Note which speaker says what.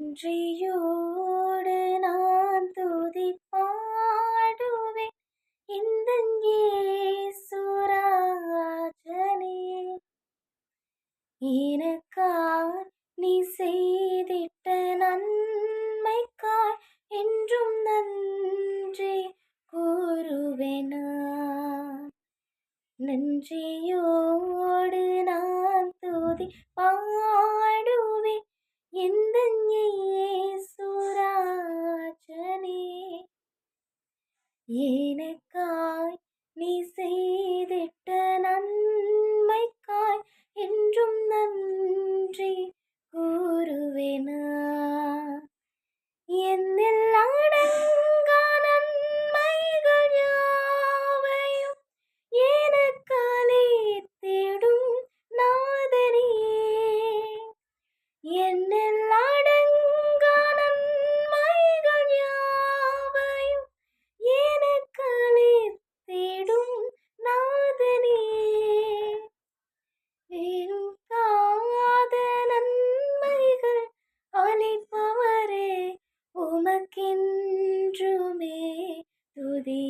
Speaker 1: நன்றியோடு நான் துதி பாடுவேன் எந்தன் இயேசுராஜனே. எனக்காய் நீ செய்திட்ட நன்மைக்காய் என்றும் நன்றி கூறுவேன் நான். நன்றியோடு நான் துதி பாடுவேன் எந்தன் இயேசுராஜனே. எனக்காய் நீ செய்திட்ட நன்மைக்காய் என்றும் நன்றி கூறுவேன் நான். என்னில் அடங்கா நன்மைகள் யாவையும் எனக்கு அளித்திடும் நாதனே. என்னில் அடங்கா நன்மைகள் யாவையும் எனக்கு அளித்திடும் நாதனே. வேண்டாத நன்மைகள் அளிப்பவரே, உமக்கென்றுமே துதி